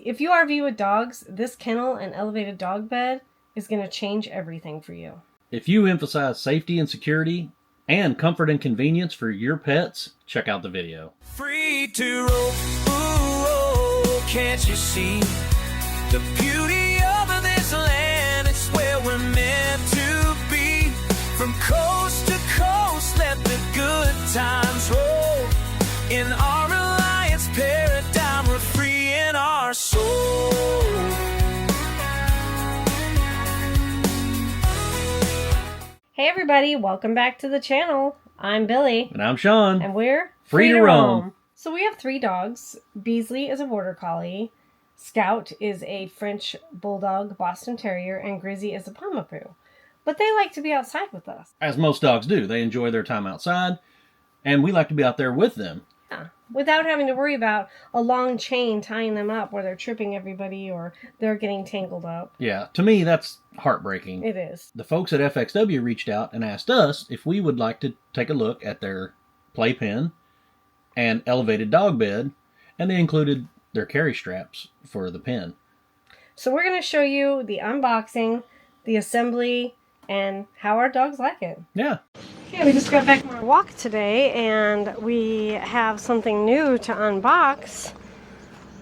If you RV with dogs, this kennel and elevated dog bed is going to change everything for you. If you emphasize safety and security and comfort and convenience for your pets, check out the video. Free to roam, ooh, oh, can't you see the beauty of this land? It's where we're meant to be. From coast to coast, let the good times roll. In our Alliance paradigm, we're free in our soul. Hey everybody, welcome back to the channel. I'm Billy. And I'm Sean. And we're Free to roam. So we have 3 dogs. Beasley is a Border Collie. Scout is a French Bulldog Boston Terrier. And Grizzy is a Pomapoo. But they like to be outside with us. As most dogs do. They enjoy their time outside. And we like to be out there with them. Yeah, without having to worry about a long chain tying them up where they're tripping everybody or they're getting tangled up. Yeah, to me that's heartbreaking. It is. The folks at FXW reached out and asked us if we would like to take a look at their playpen and elevated dog bed, and they included their carry straps for the pen. So we're going to show you the unboxing, the assembly, and how our dogs like it. Yeah. Okay, we just got back from our walk today, and we have something new to unbox.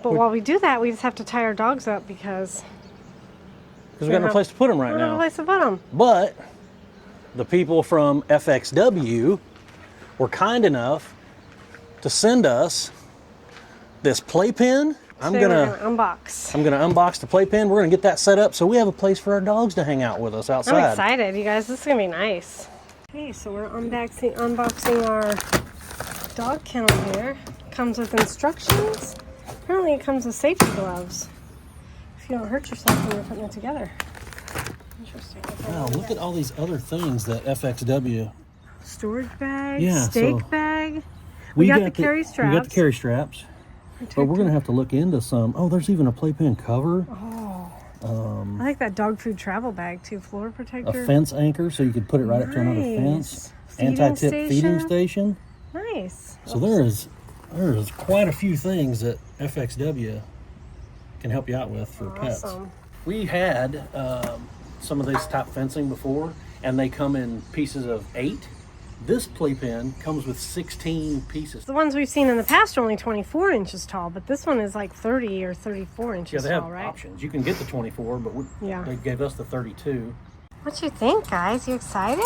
But while we do that, we just have to tie our dogs up because we got no place to put them right now. No place to put them. But the people from FXW were kind enough to send us this playpen. I'm gonna unbox the playpen. We're gonna get that set up so we have a place for our dogs to hang out with us outside. I'm excited, you guys. This is gonna be nice. Okay, so we're unboxing our dog kennel here. Comes with instructions. Apparently it comes with safety gloves. If you don't hurt yourself when you're putting it together. Interesting. Wow, look at all these other things that FXW. Storage bag, yeah, steak bag. We got the carry straps. We got the carry straps. But we're going to have to look into some. Oh, there's even a playpen cover. Oh. I like that dog food travel bag too. Floor protector. A fence anchor so you could put it right up to another fence. Anti-tip feeding station. Nice. So there's quite a few things that FXW can help you out with for pets. We had some of this type fencing before, and they come in pieces of 8. This playpen comes with 16 pieces. The ones we've seen in the past are only 24 inches tall, but this one is like 30 or 34 inches tall, right? Yeah, they have options. You can get the 24, but they gave us the 32. What you think, guys? You excited?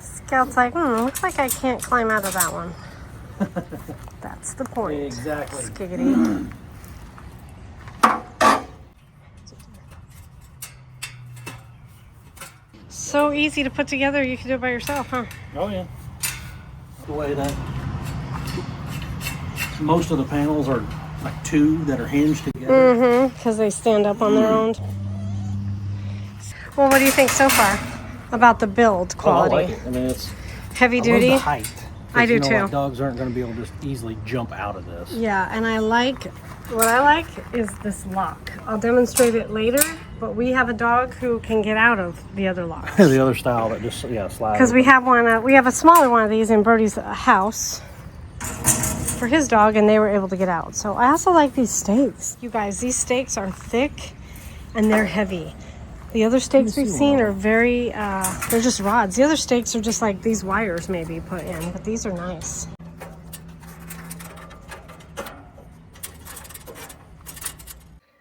Scout's like, looks like I can't climb out of that one. That's the point. Exactly. Skiggity. So easy to put together, you can do it by yourself, huh? Oh yeah. The way that most of the panels are like 2 that are hinged together. Because they stand up on their own. Well, what do you think so far about the build quality? Oh, I like it. I mean, it's heavy duty. I love the height. I do too. Like dogs aren't going to be able to just easily jump out of this. Yeah, and what I like is this lock. I'll demonstrate it later, but we have a dog who can get out of the other lock. The other style that just slides. Because we have one, we have a smaller one of these in Brody's house for his dog, and they were able to get out. So I also like these stakes. You guys, these stakes are thick and they're heavy. The other stakes we've seen are very, they're just rods. The other stakes are just like these wires maybe put in, but these are nice.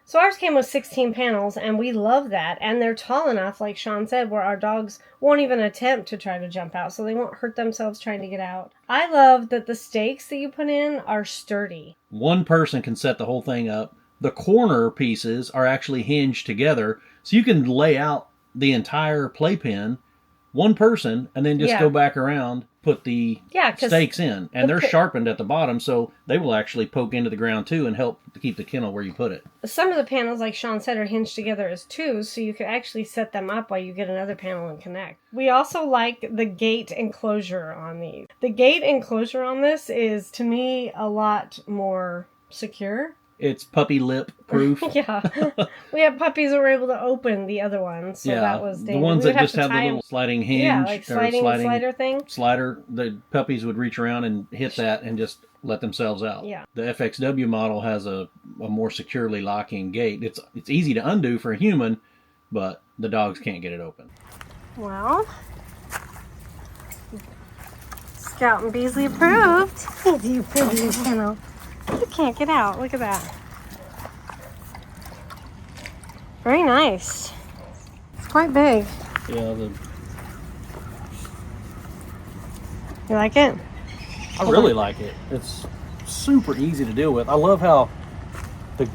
So ours came with 16 panels, and we love that. And they're tall enough, like Sean said, where our dogs won't even attempt to try to jump out, so they won't hurt themselves trying to get out. I love that the stakes that you put in are sturdy. One person can set the whole thing up. The corner pieces are actually hinged together, so you can lay out the entire playpen, one person, and then just go back around, put the stakes in. And they're sharpened at the bottom, so they will actually poke into the ground too and help to keep the kennel where you put it. Some of the panels, like Sean said, are hinged together as 2s, so you can actually set them up while you get another panel and connect. We also like the gate enclosure on these. The gate enclosure on this is, to me, a lot more secure. It's puppy lip proof. Yeah. We had puppies that were able to open the other ones, so that was dangerous. The ones that just have the little sliding hinge. Yeah, like slider thing. Slider. The puppies would reach around and hit that and just let themselves out. Yeah. The FXW model has a more securely locking gate. It's easy to undo for a human, but the dogs can't get it open. Well, Scout and Beasley approved. Do you approve of your kennel? You can't get out. Look at that. Very nice. It's quite big. Yeah. You like it? I really like it. It's super easy to deal with. I love how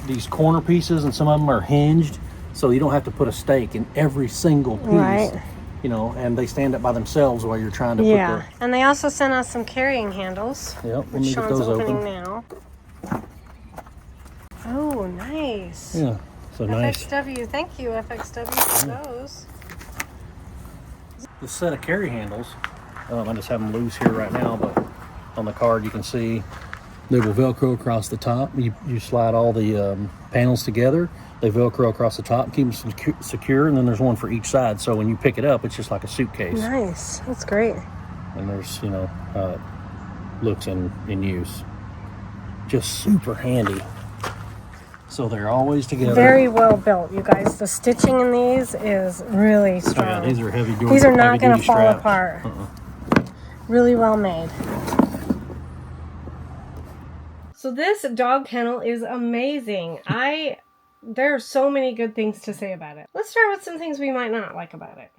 these corner pieces and some of them are hinged, so you don't have to put a stake in every single piece. Right. You know, and they stand up by themselves while you're trying to put the... And they also sent us some carrying handles. Yep, let which me get Sean's those opening open. now. Oh, nice. Yeah, so nice. FXW, thank you, FXW, for those. The set of carry handles, I just have them loose here right now, but on the card you can see they will Velcro across the top. You slide all the panels together, they Velcro across the top, keep them secure, and then there's one for each side, so when you pick it up, it's just like a suitcase. Nice, that's great. And there's, you know, looks in use. Just super handy. So they're always together. Very well built, you guys. The stitching in these is really strong. Yeah, these are heavy duty. These are not going to fall apart. Really well made. So this dog kennel is amazing. There are so many good things to say about it. Let's start with some things we might not like about it.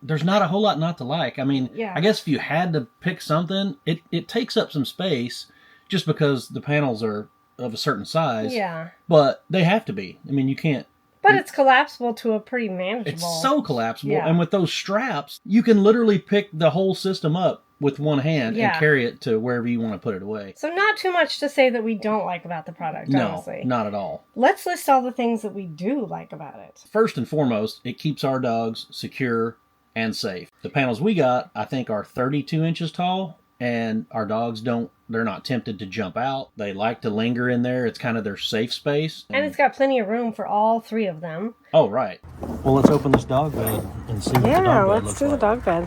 There's not a whole lot not to like. I mean, yeah. I guess if you had to pick something, it takes up some space just because the panels are of a certain size. Yeah. But they have to be. I mean, you can't. But it's collapsible to a pretty manageable. It's so collapsible. Yeah. And with those straps, you can literally pick the whole system up with one hand and carry it to wherever you want to put it away. So not too much to say that we don't like about the product, honestly. No, not at all. Let's list all the things that we do like about it. First and foremost, it keeps our dogs secure and safe. The panels we got, I think, are 32 inches tall, and our dogs they're not tempted to jump out. They like to linger in there. It's kind of their safe space. And it's got plenty of room for all three of them. Oh, right. Well, let's open this dog bed and see what the dog bed looks like. Yeah, let's do the dog bed.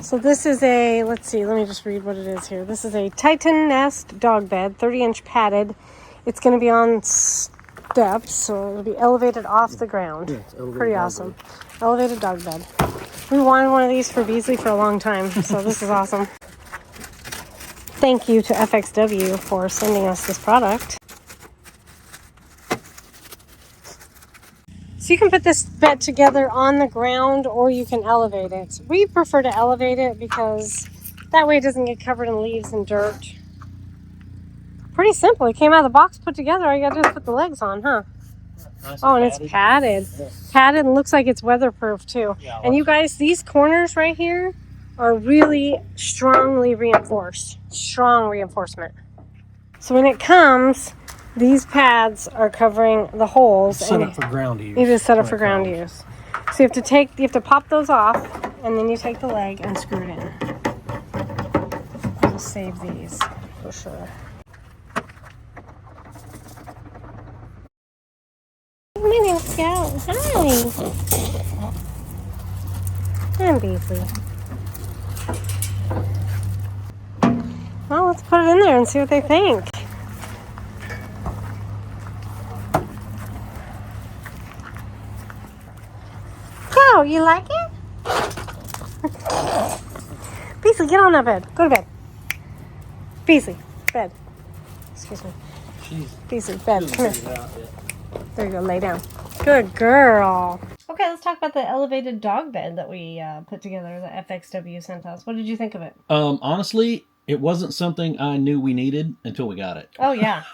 So this is a, let's see, let me just read what it is here. This is a TitanNest Dog Bed, 30-inch padded. It's going to be on steps, so it'll be elevated off the ground. Yeah, pretty awesome. Elevated dog bed. We wanted one of these for Beasley for a long time, so this is awesome. Thank you to FXW for sending us this product. So you can put this bed together on the ground or you can elevate it. We prefer to elevate it because that way it doesn't get covered in leaves and dirt. Pretty simple. It came out of the box put together. All you gotta do is put the legs on, huh? Nice and it's padded. Yeah. Padded and looks like it's weatherproof too. Yeah, and you guys, these corners right here are really strongly reinforced. Strong reinforcement. So when it comes, these pads are covering the holes. Set up for ground use. It is set up for ground use. So you have to pop those off, and then you take the leg and screw it in. We'll save these for sure. My name's Scout. Hi. I'm Beasley. Well, let's put it in there and see what they think. Go, you like it? Beasley, get on that bed. Go to bed. Beasley, bed. Excuse me. Beasley, bed. Come here. There you go, lay down. Good girl. Okay, let's talk about the elevated dog bed that we put together, the FXW sent us. What did you think of it? Honestly, it wasn't something I knew we needed until we got it. Oh, yeah.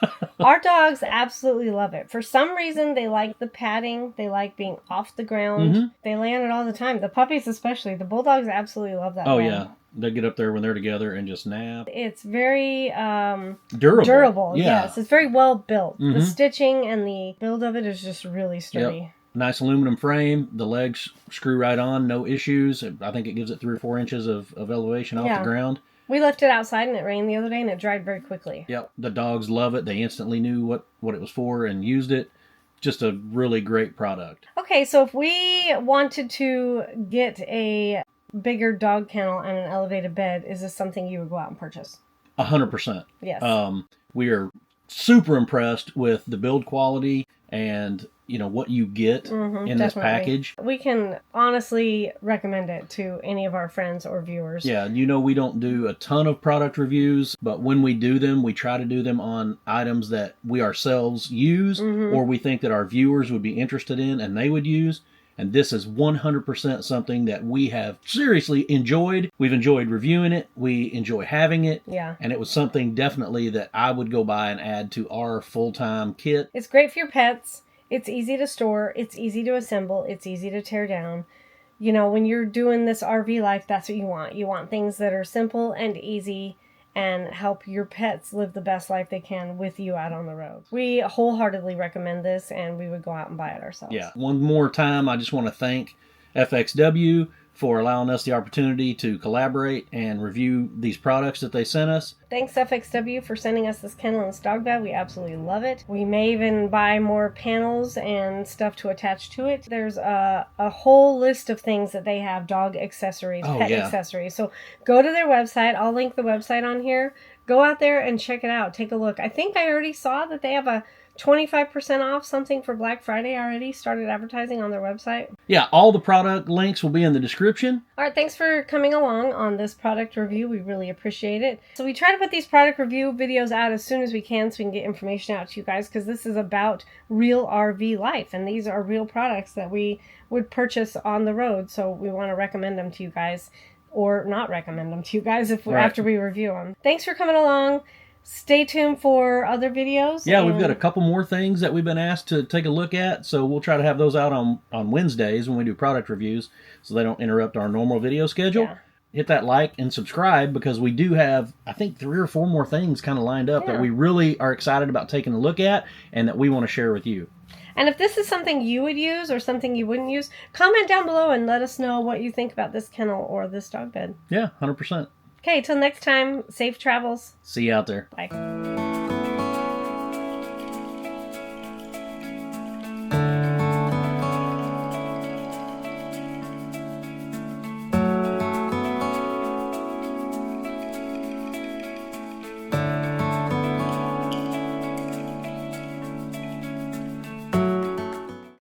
Our dogs absolutely love it. For some reason, they like the padding. They like being off the ground. Mm-hmm. They lay on it all the time. The puppies especially. The bulldogs absolutely love that. Oh, bed. Yeah. They get up there when they're together and just nap. It's very durable. Yeah. Yes, it's very well built. Mm-hmm. The stitching and the build of it is just really sturdy. Yep. Nice aluminum frame. The legs screw right on. No issues. I think it gives it 3 or 4 inches of elevation off the ground. We left it outside and it rained the other day and it dried very quickly. Yep. The dogs love it. They instantly knew what it was for and used it. Just a really great product. Okay, so if we wanted to get a bigger dog kennel and an elevated bed, is this something you would go out and purchase? 100%. Yes. We are super impressed with the build quality and what you get in this package. We can honestly recommend it to any of our friends or viewers. Yeah, we don't do a ton of product reviews, but when we do them, we try to do them on items that we ourselves use or we think that our viewers would be interested in and they would use. And this is 100% something that we have seriously enjoyed. We've enjoyed reviewing it. We enjoy having it. Yeah. And it was something definitely that I would go buy and add to our full-time kit. It's great for your pets. It's easy to store. It's easy to assemble. It's easy to tear down. When you're doing this RV life, that's what you want. You want things that are simple and easy and help your pets live the best life they can with you out on the road. We wholeheartedly recommend this, and we would go out and buy it ourselves. Yeah. One more time, I just want to thank FXW for allowing us the opportunity to collaborate and review these products that they sent us. Thanks, FXW, for sending us this kennel and this dog bed. We absolutely love it. We may even buy more panels and stuff to attach to it. There's a whole list of things that they have, dog accessories, pet accessories. So go to their website. I'll link the website on here. Go out there and check it out. Take a look. I think I already saw that they have a 25% off something for Black Friday already. Started advertising on their website. Yeah, all the product links will be in the description. All right, thanks for coming along on this product review. We really appreciate it. So we try to put these product review videos out as soon as we can so we can get information out to you guys, because this is about real RV life, and these are real products that we would purchase on the road. So we want to recommend them to you guys, or not recommend them to you guys after we review them. Thanks for coming along. Stay tuned for other videos. Yeah, we've got a couple more things that we've been asked to take a look at, so we'll try to have those out on Wednesdays when we do product reviews, so they don't interrupt our normal video schedule. Yeah. Hit that like and subscribe, because we do have, I think, 3 or 4 more things kind of lined up that we really are excited about taking a look at and that we want to share with you. And if this is something you would use or something you wouldn't use, comment down below and let us know what you think about this kennel or this dog bed. Yeah, 100%. Okay, till next time, safe travels. See you out there. Bye.